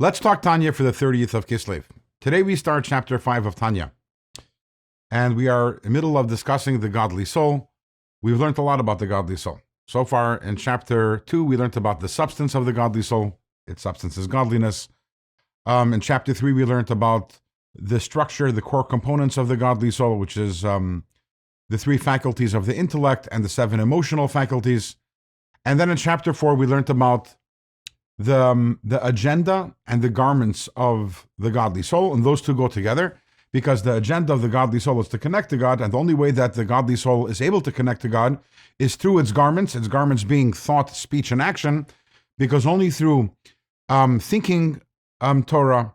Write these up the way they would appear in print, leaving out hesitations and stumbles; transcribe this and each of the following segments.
Let's talk Tanya for the 30th of Kislev. Today we start chapter 5 of Tanya. And we are in the middle of discussing the godly soul. We've learned a lot about the godly soul. So far in chapter 2, we learned about the substance of the godly soul. Its substance is godliness. In chapter 3, we learned about the structure, the core components of the godly soul, which is the 3 faculties of the intellect and the 7 emotional faculties. And then in chapter 4, we learned about the agenda and the garments of the godly soul, and those two go together because the agenda of the godly soul is to connect to God, and the only way that the godly soul is able to connect to God is through its garments being thought, speech, and action, because only through thinking Torah,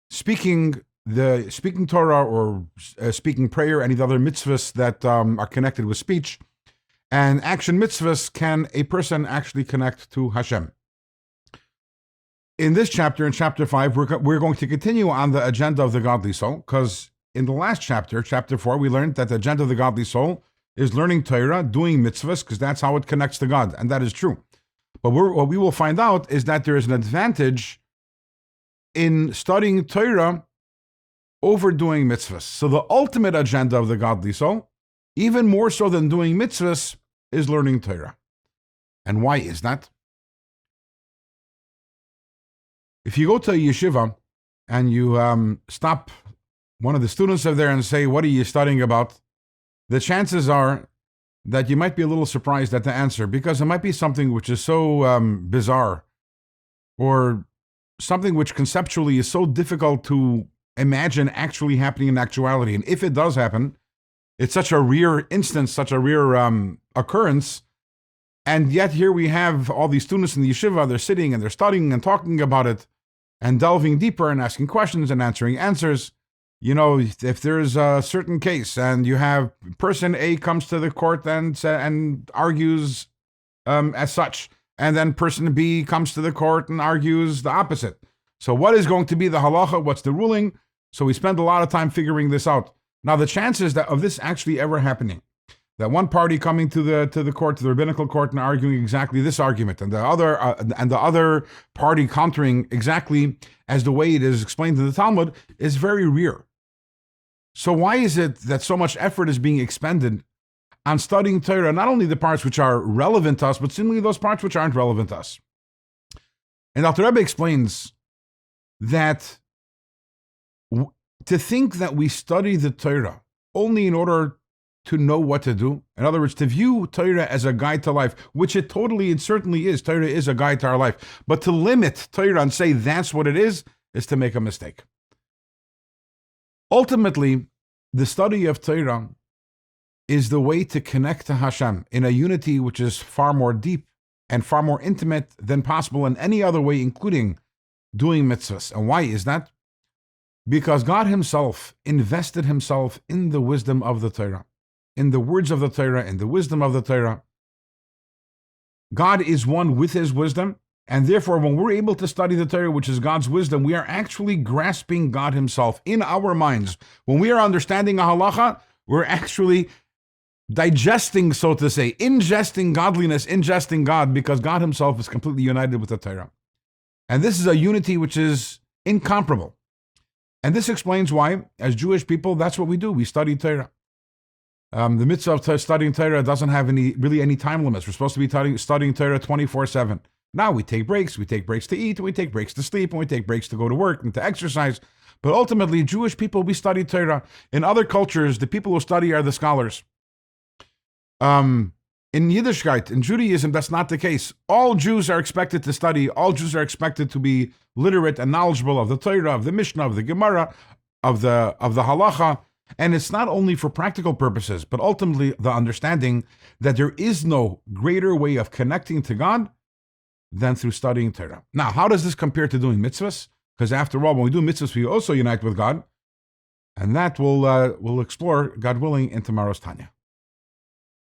speaking Torah, or speaking prayer, any of the other mitzvahs that are connected with speech, and action mitzvahs, can a person actually connect to Hashem. In this chapter, in chapter 5, we're going to continue on the agenda of the godly soul, because in the last chapter, chapter 4, we learned that the agenda of the godly soul is learning Torah, doing mitzvahs, because that's how it connects to God, and that is true. But what we will find out is that there is an advantage in studying Torah over doing mitzvahs. So the ultimate agenda of the godly soul, even more so than doing mitzvahs, is learning Torah. And why is that? If you go to a yeshiva and you stop one of the students over there and say, "What are you studying about?" the chances are that you might be a little surprised at the answer, because it might be something which is so bizarre, or something which conceptually is so difficult to imagine actually happening in actuality. And if it does happen, it's such a rare instance, such a rare occurrence. And yet here we have all these students in the yeshiva, they're sitting and they're studying and talking about it, and delving deeper and asking questions and answering answers. You know, if there's a certain case and you have person A comes to the court and argues as such, and then person B comes to the court and argues the opposite. So what is going to be the halacha? What's the ruling? So we spend a lot of time figuring this out. Now the chances of this actually ever happening, that one party coming to the court, to the rabbinical court, and arguing exactly this argument, and the other party countering exactly as the way it is explained in the Talmud, is very rare. So why is it that so much effort is being expended on studying Torah, not only the parts which are relevant to us, but simply those parts which aren't relevant to us? And Dr. Rebbe explains that to think that we study the Torah only in order to know what to do, in other words, to view Torah as a guide to life, which it totally and certainly is. Torah is a guide to our life. But to limit Torah and say that's what it is to make a mistake. Ultimately, the study of Torah is the way to connect to Hashem in a unity which is far more deep and far more intimate than possible in any other way, including doing mitzvahs. And why is that? Because God himself invested himself in the wisdom of the Torah, in the words of the Torah, in the wisdom of the Torah. God is one with his wisdom, and therefore when we're able to study the Torah, which is God's wisdom, we are actually grasping God himself in our minds. When we are understanding a halacha, we're actually digesting, so to say, ingesting godliness, ingesting God, because God himself is completely united with the Torah. And this is a unity which is incomparable. And this explains why, as Jewish people, that's what we do. We study Torah. The mitzvah of studying Torah doesn't have any time limits. We're supposed to be studying Torah 24/7. Now we take breaks. We take breaks to eat, we take breaks to sleep, and we take breaks to go to work and to exercise. But ultimately, Jewish people, we study Torah. In other cultures, the people who study are the scholars. In Yiddishkeit, in Judaism, that's not the case. All Jews are expected to study. All Jews are expected to be literate and knowledgeable of the Torah, of the Mishnah, of the Gemara, of the Halacha. And it's not only for practical purposes, but ultimately the understanding that there is no greater way of connecting to God than through studying Torah. Now, how does this compare to doing mitzvahs? Because after all, when we do mitzvahs, we also unite with God. And that we'll explore, God willing, in tomorrow's Tanya.